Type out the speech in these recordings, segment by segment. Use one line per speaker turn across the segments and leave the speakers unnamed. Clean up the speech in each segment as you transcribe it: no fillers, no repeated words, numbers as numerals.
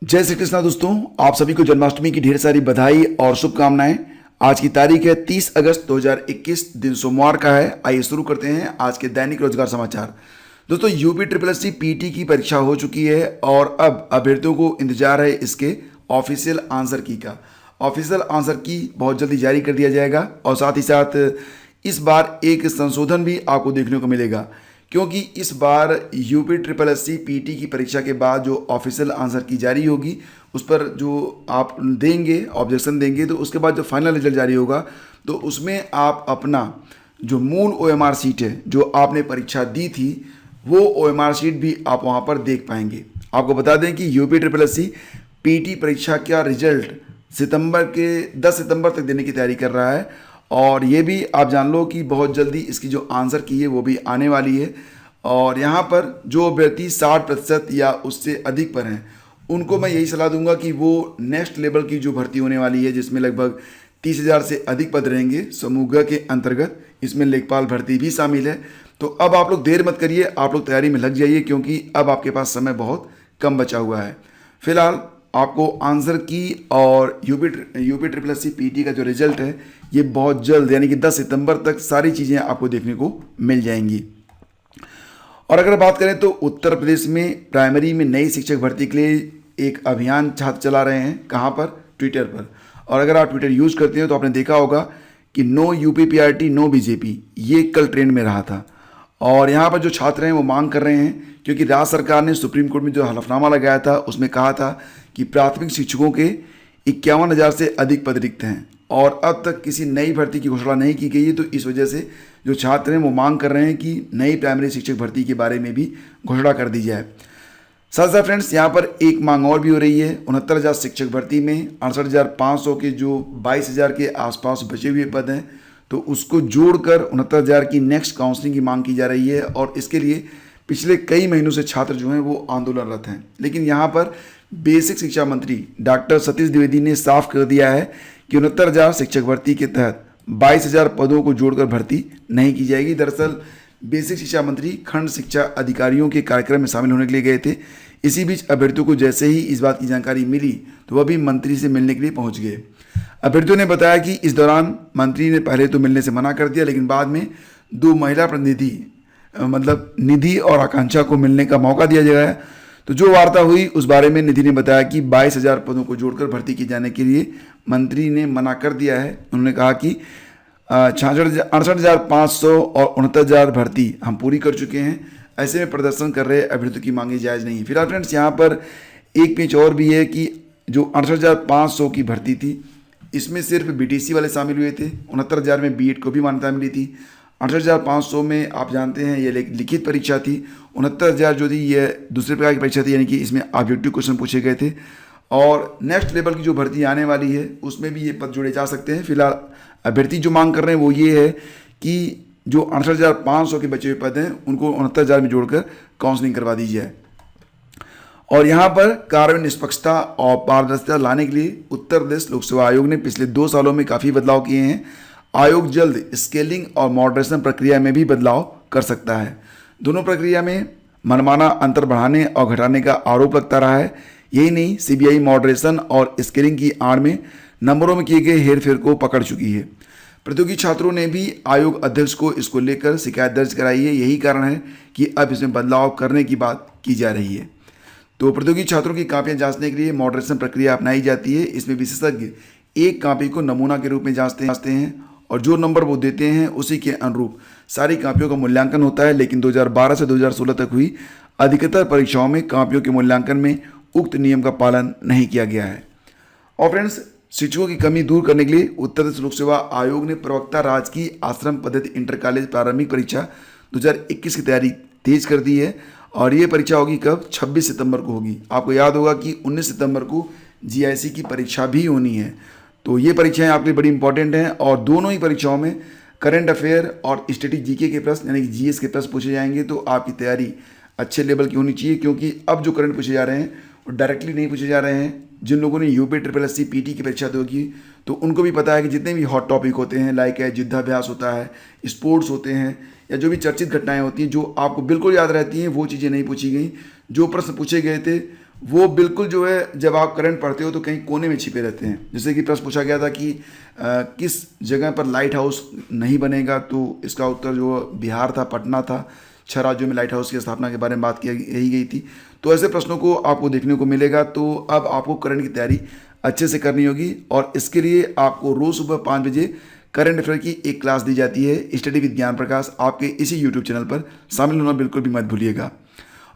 जय श्री कृष्णा दोस्तों, आप सभी को जन्माष्टमी की ढेर सारी बधाई और शुभकामनाएं। आज की तारीख है 30 अगस्त 2021, दिन सोमवार का है। आइए शुरू करते हैं आज के दैनिक रोजगार समाचार। दोस्तों, UP triple S C PT की परीक्षा हो चुकी है और अब अभ्यर्थियों को इंतजार है इसके ऑफिशियल आंसर की का। ऑफिशियल आंसर की बहुत जल्दी जारी कर दिया जाएगा और साथ ही साथ इस बार एक संशोधन भी आपको देखने को मिलेगा, क्योंकि इस बार UP triple S C PT की परीक्षा के बाद जो ऑफिशियल आंसर की जारी होगी उस पर जो आप देंगे, ऑब्जेक्शन देंगे, तो उसके बाद जो फाइनल रिजल्ट जारी होगा तो उसमें आप अपना जो मूल ओएमआर शीट है जो आपने परीक्षा दी थी वो ओएमआर शीट भी आप वहाँ पर देख पाएंगे। आपको बता दें कि UP triple S C PT परीक्षा का रिजल्ट 10 सितंबर तक देने की तैयारी कर रहा है और ये भी आप जान लो कि बहुत जल्दी इसकी जो आंसर की है वो भी आने वाली है। और यहाँ पर जो अभ्यर्थी 60% या उससे अधिक पर हैं उनको मैं यही सलाह दूंगा कि वो नेक्स्ट लेवल की जो भर्ती होने वाली है जिसमें लगभग 30,000 से अधिक पद रहेंगे समूह ग के अंतर्गत, इसमें लेखपाल भर्ती भी शामिल है। तो अब आप लोग देर मत करिए, आप लोग तैयारी में लग जाइए, क्योंकि अब आपके पास समय बहुत कम बचा हुआ है। फिलहाल आपको आंसर की और UP triple S C PT का जो रिजल्ट है ये बहुत जल्द यानी कि 10 सितंबर तक सारी चीज़ें आपको देखने को मिल जाएंगी। और अगर बात करें तो उत्तर प्रदेश में प्राइमरी में नई शिक्षक भर्ती के लिए एक अभियान छात्र चला रहे हैं। कहाँ पर? ट्विटर पर। और अगर आप ट्विटर यूज़ करते हो तो आपने देखा होगा कि no UP PRT no BJP ये कल ट्रेंड में रहा था। और यहाँ पर जो छात्र हैं वो मांग कर रहे हैं, क्योंकि राज्य सरकार ने सुप्रीम कोर्ट में जो हलफनामा लगाया था उसमें कहा था कि प्राथमिक शिक्षकों के 51,000 से अधिक पद रिक्त हैं और अब तक किसी नई भर्ती की घोषणा नहीं की गई है। तो इस वजह से जो छात्र हैं वो मांग कर रहे हैं कि नई प्राइमरी शिक्षक भर्ती के बारे में भी घोषणा कर दी जाए। साथ साथ फ्रेंड्स, यहाँ पर एक मांग और भी हो रही है। 69,000 शिक्षक भर्ती में 68,500 के जो 22,000 के आसपास बचे हुए पद हैं तो उसको जोड़कर 69,000 की नेक्स्ट काउंसलिंग की मांग की जा रही है। और इसके लिए पिछले कई महीनों से छात्र जो हैं वो आंदोलनरत हैं। लेकिन यहाँ पर बेसिक शिक्षा मंत्री डॉक्टर सतीश द्विवेदी ने साफ कर दिया है कि 69,000 शिक्षक भर्ती के तहत 22,000 पदों को जोड़कर भर्ती नहीं की जाएगी। दरअसल बेसिक शिक्षा मंत्री खंड शिक्षा अधिकारियों के कार्यक्रम में शामिल होने के लिए गए थे। इसी बीच अभ्यर्थियों को जैसे ही इस बात की जानकारी मिली तो वह भी मंत्री से मिलने के लिए पहुंच गए। अभ्यर्थियों ने बताया कि इस दौरान मंत्री ने पहले तो मिलने से मना कर दिया, लेकिन बाद में 2 महिला प्रतिनिधि मतलब निधि और आकांक्षा को मिलने का मौका दिया गया। तो जो वार्ता हुई उस बारे में निधि ने बताया कि 22,000 पदों को जोड़कर भर्ती किए जाने के लिए मंत्री ने मना कर दिया है। उन्होंने कहा कि 68,500 और 69,000 भर्ती हम पूरी कर चुके हैं। ऐसे में प्रदर्शन कर रहे अभ्यर्थियों की मांगे जायज़ नहीं है। फिलहाल फ्रेंड्स, यहाँ पर एक पेच और भी है कि जो 68,500 की भर्ती थी इसमें सिर्फ बीटीसी वाले शामिल हुए थे। 69,000 में बीएड को भी मान्यता मिली थी। 68,500 में आप जानते हैं ये लिखित परीक्षा थी। 69,000 जो थी ये दूसरे प्रकार की परीक्षा थी, यानी कि इसमें ऑब्जेक्टिव क्वेश्चन पूछे गए थे। और नेक्स्ट लेवल की जो भर्ती आने वाली है उसमें भी ये पद जोड़े जा सकते हैं। फिलहाल अभ्यर्थी जो मांग कर रहे हैं वो ये है कि जो 68,500 के बचे हुए पद हैं उनको 69,000 में जोड़कर काउंसलिंग करवा दी जाए। और यहाँ पर कार्य में निष्पक्षता और पारदर्शिता लाने के लिए उत्तर प्रदेश लोक सेवा आयोग ने पिछले 2 सालों में काफ़ी बदलाव किए हैं। आयोग जल्द स्केलिंग और मॉडरेशन प्रक्रिया में भी बदलाव कर सकता है। दोनों प्रक्रिया में मनमाना अंतर बढ़ाने और घटाने का आरोप लगता रहा है। यही नहीं, सीबीआई मॉडरेशन और स्केलिंग की आड़ में नंबरों में किए गए हेरफेर को पकड़ चुकी है। प्रतियोगी छात्रों ने भी आयोग अध्यक्ष को इसको लेकर शिकायत दर्ज कराई है। यही कारण है कि अब इसमें बदलाव करने की बात की जा रही है। तो प्रतियोगी छात्रों की कापियां जांचने के लिए मॉडरेशन प्रक्रिया अपनाई जाती है। इसमें विशेषज्ञ एक कापी को नमूना के रूप में जांचते हैं और जो नंबर वो देते हैं उसी के अनुरूप सारी कापियों का मूल्यांकन होता है। लेकिन 2012 से 2016 तक हुई अधिकतर परीक्षाओं में कापियों के मूल्यांकन में उक्त नियम का पालन नहीं किया गया है। और फ्रेंड्स, शिक्षकों की कमी दूर करने के लिए उत्तर प्रदेश लोक सेवा आयोग ने प्रवक्ता राज की आश्रम पद्धति इंटर कॉलेज प्रारंभिक परीक्षा 2021 की तैयारी तेज कर दी है। और ये परीक्षा होगी कब? 26 सितंबर को होगी। आपको याद होगा कि 19 सितंबर को जीआईसी की परीक्षा भी होनी है। तो ये परीक्षाएं आपके लिए बड़ी इंपॉर्टेंट हैं और दोनों ही परीक्षाओं में करंट अफेयर और स्टैटिक जीके के प्रश्न यानी कि जीएस के प्रश्न पूछे जाएंगे। तो आपकी तैयारी अच्छे लेवल की होनी चाहिए, क्योंकि अब जो करंट पूछे जा रहे हैं वो डायरेक्टली नहीं पूछे जा रहे हैं। जिन लोगों ने UP triple S C PT की परीक्षा दोगी तो उनको भी पता है कि जितने भी हॉट टॉपिक होते हैं, लाइक है युद्धाभ्यास होता है, स्पोर्ट्स होते हैं, या जो भी चर्चित घटनाएं होती हैं जो आपको बिल्कुल याद रहती हैं, वो चीज़ें नहीं पूछी गई। जो प्रश्न पूछे गए थे वो बिल्कुल जो है जब आप करंट पढ़ते हो तो कहीं कोने में छिपे रहते हैं। जैसे कि प्रश्न पूछा गया था कि किस जगह पर लाइट हाउस नहीं बनेगा, तो इसका उत्तर जो बिहार था, पटना था। 6 राज्यों में लाइट हाउस की स्थापना के बारे में बात यही गई थी। तो ऐसे प्रश्नों को आपको देखने को मिलेगा। तो अब आपको करंट की तैयारी अच्छे से करनी होगी और इसके लिए आपको रोज़ सुबह 5 बजे करंट अफेयर की एक क्लास दी जाती है, स्टडी विद ज्ञान प्रकाश, आपके इसी यूट्यूब चैनल पर शामिल होना बिल्कुल भी मत भूलिएगा।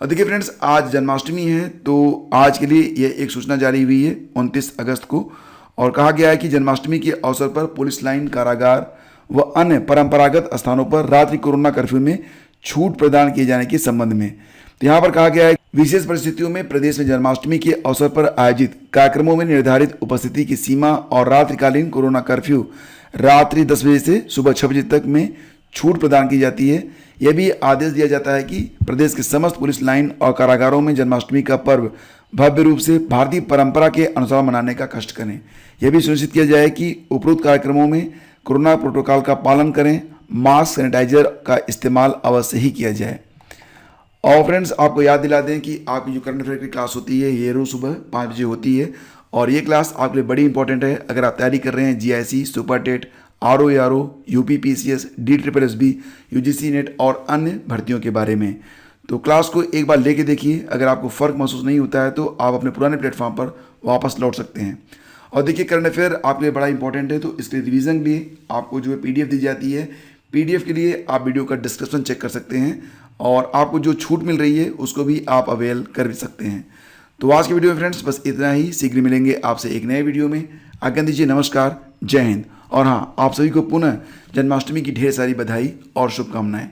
और देखिए फ्रेंड्स, आज जन्माष्टमी है, तो आज के लिए यह एक सूचना जारी हुई है 29 अगस्त को, और कहा गया है कि जन्माष्टमी के अवसर पर पुलिस लाइन, कारागार व अन्य परंपरागत स्थानों पर रात्रि कोरोना कर्फ्यू में छूट प्रदान किए जाने के संबंध में। तो यहाँ पर कहा गया है विशेष परिस्थितियों में प्रदेश में जन्माष्टमी के अवसर पर आयोजित कार्यक्रमों में निर्धारित उपस्थिति की सीमा और रात्रिकालीन कोरोना कर्फ्यू रात्रि 10 बजे से सुबह 6 बजे तक में छूट प्रदान की जाती है। यह भी आदेश दिया जाता है कि प्रदेश के समस्त पुलिस लाइन और कारागारों में जन्माष्टमी का पर्व भव्य रूप से भारतीय परंपरा के अनुसार मनाने का कष्ट करें। यह भी सुनिश्चित किया जाए कि उपरोक्त कार्यक्रमों में कोरोना प्रोटोकॉल का पालन करें, मास्क, सैनिटाइजर का इस्तेमाल अवश्य ही किया जाए। और फ्रेंड्स, आपको याद दिला दें कि आपकी जो करंट अफेयर की क्लास होती है ये रोज़ सुबह 5 बजे होती है, और ये क्लास आपके लिए बड़ी इंपॉर्टेंट है अगर आप तैयारी कर रहे हैं GIC, super TET, RO, UP PCS, DSSB, UGC net और अन्य भर्तियों के बारे में। तो क्लास को एक बार लेके देखिए, अगर आपको फ़र्क महसूस नहीं होता है तो आप अपने पुराने प्लेटफॉर्म पर वापस लौट सकते हैं। और देखिए, करंट अफेयर आपके लिए बड़ा इंपॉर्टेंट है, तो इसके रिवीजन के लिए आपको जो है PDF दी जाती है। PDF के लिए आप वीडियो का डिस्क्रिप्शन चेक कर सकते हैं, और आपको जो छूट मिल रही है उसको भी आप अवेल कर सकते हैं। तो आज के वीडियो में फ्रेंड्स बस इतना ही। शीघ्र मिलेंगे आपसे एक नए वीडियो में। आज्ञा दीजिए, नमस्कार, जय हिंद। और हाँ, आप सभी को पुनः जन्माष्टमी की ढेर सारी बधाई और शुभकामनाएं।